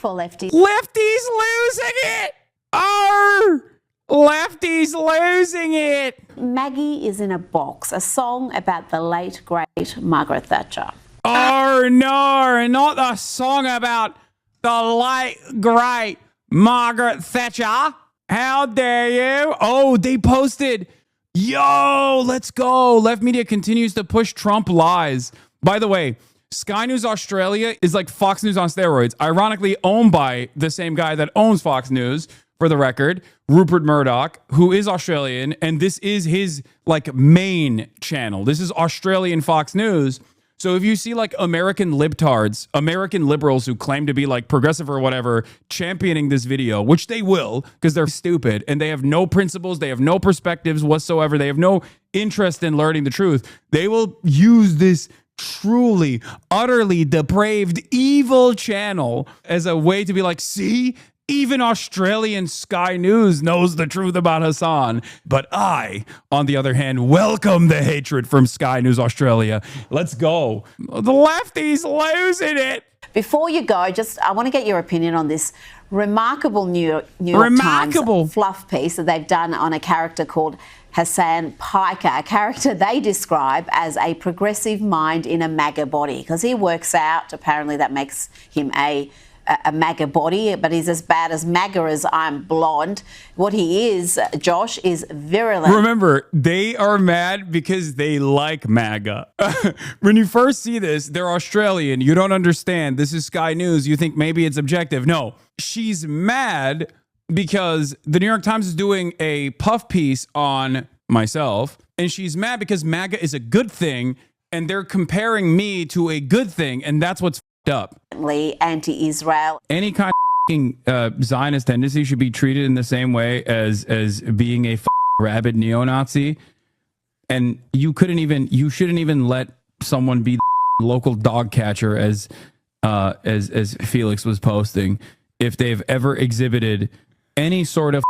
For lefties. Lefty's losing it. Oh, Lefty's losing it. Maggie is in a Box, a song about the late, great Margaret Thatcher. Oh, no, not the song about the late, great Margaret Thatcher. How dare you? Oh, they posted. Yo, let's go. Left Media continues to push Trump lies. By the way, Sky News Australia is like Fox News on steroids, ironically owned by the same guy that owns Fox News, for the record, Rupert Murdoch, who is Australian, and this is his like main channel. This is Australian Fox News. So if you see like American libtards, American liberals who claim to be like progressive or whatever, championing this video, which they will because they're stupid and they have no principles, they have no perspectives whatsoever, they have no interest in learning the truth, they will use this truly, utterly depraved, evil channel as a way to be like, see, even Australian Sky News knows the truth about Hasan. But I, on the other hand, welcome the hatred from Sky News Australia. Let's go. The lefties losing it. Before you go, I want to get your opinion on this remarkable New York Times fluff piece that they've done on a character called Hasan Piker, a character they describe as a progressive mind in a MAGA body, because he works out. Apparently that makes him a MAGA body, but he's as bad as MAGA as I'm blonde. What he is, Josh, is virulent. Remember, they are mad because they like MAGA. When you first see this, they're Australian. You don't understand. This is Sky News. You think maybe it's objective. No, she's mad because the New York Times is doing a puff piece on myself, and she's mad because MAGA is a good thing, and they're comparing me to a good thing, and that's what's up. Anti-Israel. Any kind of Zionist tendency should be treated in the same way as being a rabid neo-Nazi. And you shouldn't even let someone be the local dog catcher as Felix was posting if they've ever exhibited any sort of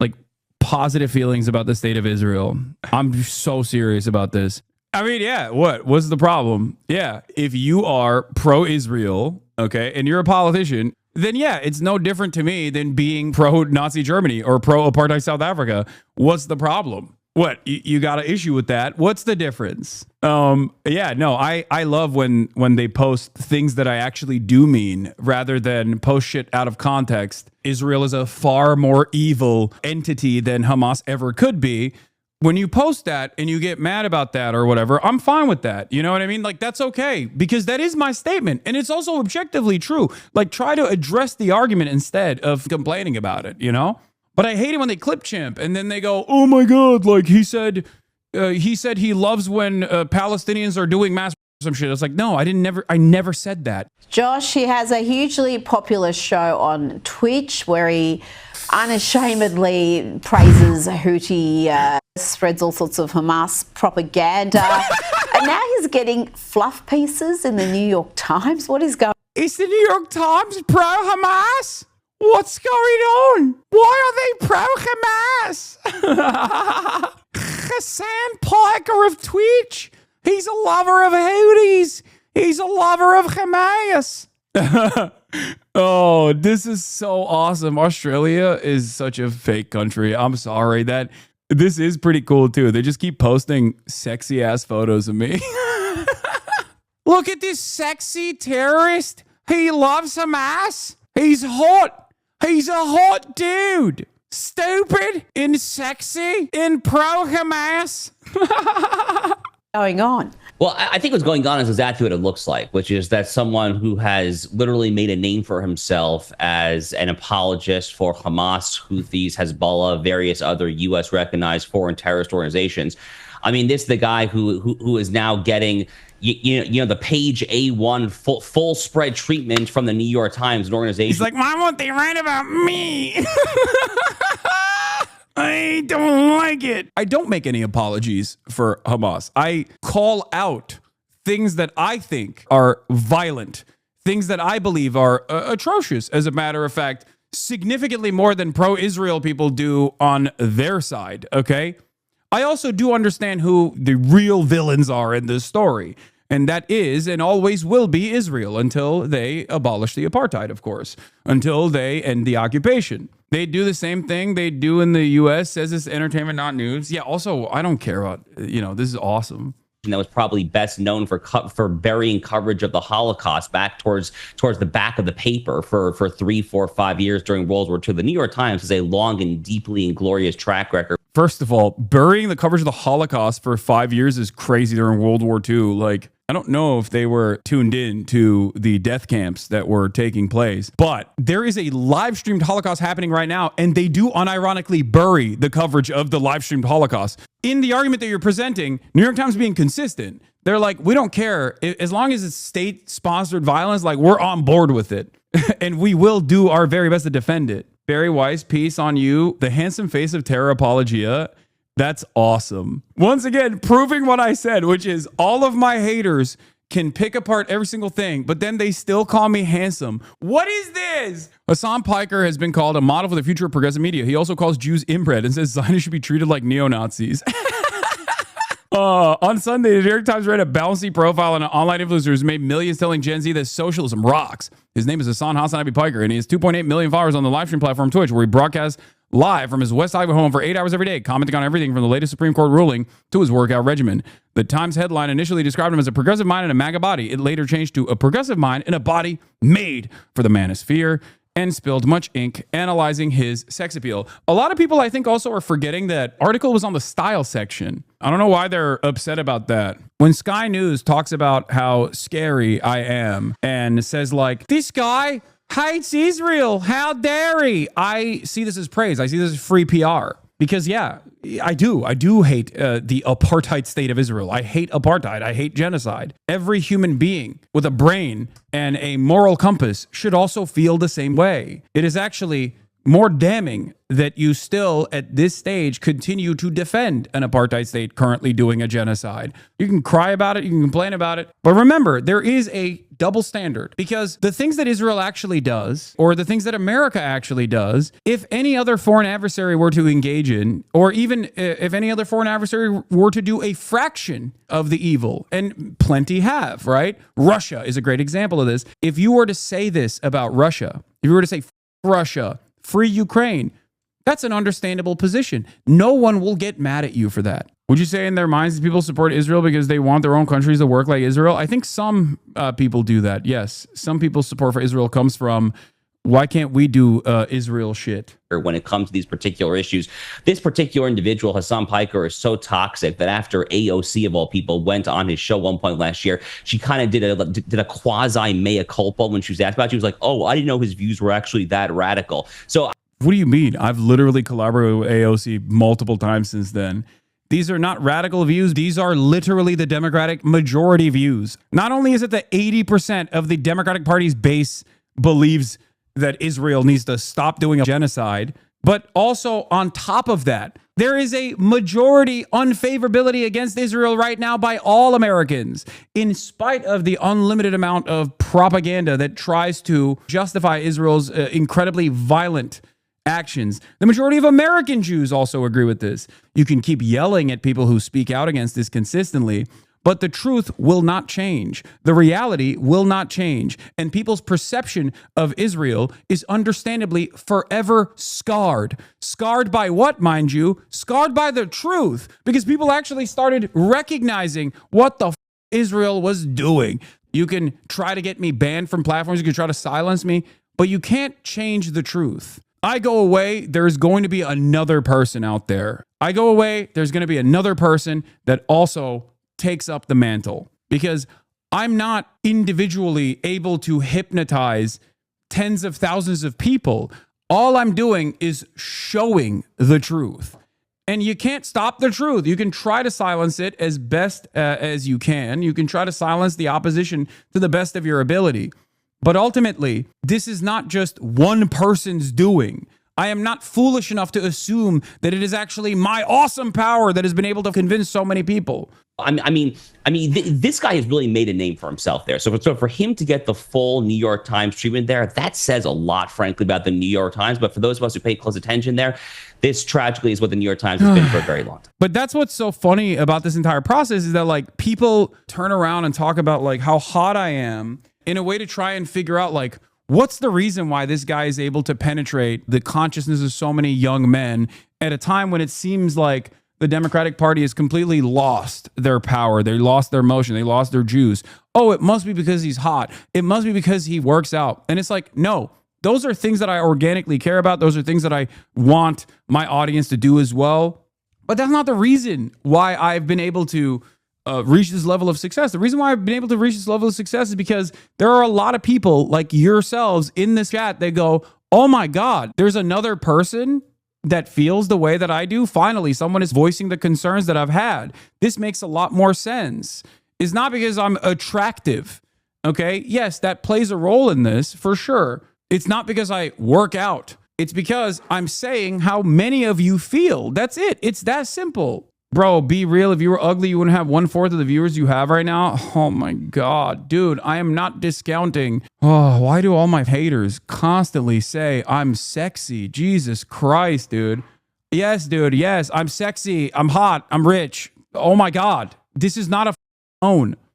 like positive feelings about the state of Israel. I'm so serious about this. I mean, yeah, what's the problem? Yeah, if you are pro-Israel, okay, and you're a politician, then yeah, it's no different to me than being pro-Nazi Germany or pro-apartheid South Africa. What's the problem? What, you got an issue with that? What's the difference? Yeah, no, I love when they post things that I actually do mean rather than post shit out of context. Israel is a far more evil entity than Hamas ever could be. When you post that and you get mad about that or whatever, I'm fine with that. You know what I mean? Like, that's okay, because that is my statement. And it's also objectively true. Like, try to address the argument instead of complaining about it, you know? But I hate it when they clip chimp and then they go, oh my God, like he said he loves when Palestinians are doing mass some shit. It's like, no, I never said that. Josh, he has a hugely popular show on Twitch where he unashamedly praises Houthi, spreads all sorts of Hamas propaganda. And now he's getting fluff pieces in the New York Times. What is going on? Is the New York Times pro-Hamas? What's going on? Why are they pro-Hamas? Hasan Piker of Twitch. He's a lover of Houthis. He's a lover of Hamas. Oh, this is so awesome. Australia is such a fake country. I'm sorry. This is pretty cool too. They just keep posting sexy ass photos of me. Look at this sexy terrorist. He loves Hamas. He's hot. He's a hot dude. Stupid and sexy and pro-Hamas. Going on? Well, I think what's going on is exactly what it looks like, which is that someone who has literally made a name for himself as an apologist for Hamas, Houthis, Hezbollah, various other U.S. recognized foreign terrorist organizations. I mean, this is the guy who is now getting you know the page A1 full spread treatment from the New York Times, an organization. He's like, why won't they write about me? I don't like it. I don't make any apologies for Hamas. I call out things that I think are violent, things that I believe are atrocious, as a matter of fact, significantly more than pro-Israel people do on their side, okay? I also do understand who the real villains are in this story. And that is and always will be Israel until they abolish the apartheid, of course, until they end the occupation. They do the same thing they do in the U.S., says this Entertainment Not News. Yeah, also, I don't care about, this is awesome. That was probably best known for burying coverage of the Holocaust back towards the back of the paper for 3, 4, 5 years during World War II. The New York Times has a long and deeply inglorious track record. First of all, burying the coverage of the Holocaust for 5 years is crazy during World War II. Like, I don't know if they were tuned in to the death camps that were taking place, but there is a live streamed Holocaust happening right now, and they do unironically bury the coverage of the live streamed Holocaust. In the argument that you're presenting, New York Times being consistent, they're like, we don't care. As long as it's state-sponsored violence, like, we're on board with it, and we will do our very best to defend it. Barry Weiss, peace on you. The handsome face of terror apologia. That's awesome. Once again, proving what I said, which is all of my haters can pick apart every single thing, but then they still call me handsome. What is this? Hasan Piker has been called a model for the future of progressive media. He also calls Jews inbred and says Zionists should be treated like neo-Nazis. On Sunday, the New York Times ran a bouncy profile on an online influencer who's made millions telling Gen Z that socialism rocks. His name is Hasan Abi Piker, and he has 2.8 million followers on the live stream platform Twitch, where he broadcasts live from his West Hollywood home for 8 hours every day, commenting on everything from the latest Supreme Court ruling to his workout regimen. The Times headline initially described him as a progressive mind and a MAGA body. It later changed to a progressive mind and a body made for the manosphere, and spilled much ink analyzing his sex appeal. A lot of people, I think, also are forgetting that article was on the style section. I don't know why they're upset about that. When Sky News talks about how scary I am and says, like, this guy hates Israel, how dare he? I see this as praise. I see this as free PR. Because, yeah, I do hate the apartheid state of Israel. I hate apartheid. I hate genocide. Every human being with a brain and a moral compass should also feel the same way. It is actually more damning that you still, at this stage, continue to defend an apartheid state currently doing a genocide. You can cry about it, you can complain about it, but remember, there is a double standard, because the things that Israel actually does, or the things that America actually does, if any other foreign adversary were to engage in, or even if any other foreign adversary were to do a fraction of the evil, and plenty have, right? Russia is a great example of this. If you were to say this about Russia, if you were to say, Russia, free Ukraine, that's an understandable position. No one will get mad at you for that. Would you say in their minds people support Israel because they want their own countries to work like Israel? I think some people do that, yes. Some people's support for Israel comes from, why can't we do Israel shit? When it comes to these particular issues, this particular individual, Hasan Piker, is so toxic that after AOC, of all people, went on his show one point last year, she kind of did a quasi mea culpa when she was asked about it. She was like, oh, I didn't know his views were actually that radical. So what do you mean? I've literally collaborated with AOC multiple times since then. These are not radical views. These are literally the Democratic majority views. Not only is it that 80% of the Democratic Party's base believes that Israel needs to stop doing a genocide, but also on top of that, there is a majority unfavorability against Israel right now by all Americans, in spite of the unlimited amount of propaganda that tries to justify Israel's incredibly violent actions. The majority of American Jews also agree with this. You can keep yelling at people who speak out against this consistently, but the truth will not change. The reality will not change. And people's perception of Israel is understandably forever scarred. Scarred by what, mind you? Scarred by the truth. Because people actually started recognizing what the Israel was doing. You can try to get me banned from platforms. You can try to silence me, but you can't change the truth. I go away, there's going to be another person out there. I go away, there's going to be another person that also takes up the mantle, because I'm not individually able to hypnotize tens of thousands of people. All I'm doing is showing the truth. And you can't stop the truth. You can try to silence it as best as you can. You can try to silence the opposition to the best of your ability. But ultimately, this is not just one person's doing. I am not foolish enough to assume that it is actually my awesome power that has been able to convince so many people. This guy has really made a name for himself there. So for him to get the full New York Times treatment there, that says a lot, frankly, about the New York Times. But for those of us who pay close attention there, this tragically is what the New York Times has been for a very long time. But that's what's so funny about this entire process is that like people turn around and talk about like how hot I am in a way to try and figure out like, what's the reason why this guy is able to penetrate the consciousness of so many young men at a time when it seems like the Democratic Party has completely lost their power. They lost their motion. They lost their juice. Oh, it must be because he's hot. It must be because he works out. And it's like, no, those are things that I organically care about. Those are things that I want my audience to do as well. But that's not the reason why I've been able to reach this level of success. The reason why I've been able to reach this level of success is because there are a lot of people like yourselves in this chat. They go, oh my God, there's another person that feels the way that I do. Finally, someone is voicing the concerns that I've had. This makes a lot more sense. It's not because I'm attractive. Okay. Yes, that plays a role in this for sure. It's not because I work out. It's because I'm saying how many of you feel. That's it. It's that simple. Bro, be real. If you were ugly, you wouldn't have 1/4 of the viewers you have right now. Oh my God, dude, I am not discounting. Oh, why do all my haters constantly say I'm sexy? Jesus Christ, dude. Yes, dude. Yes, I'm sexy. I'm hot. I'm rich. Oh my God. This is not a phone.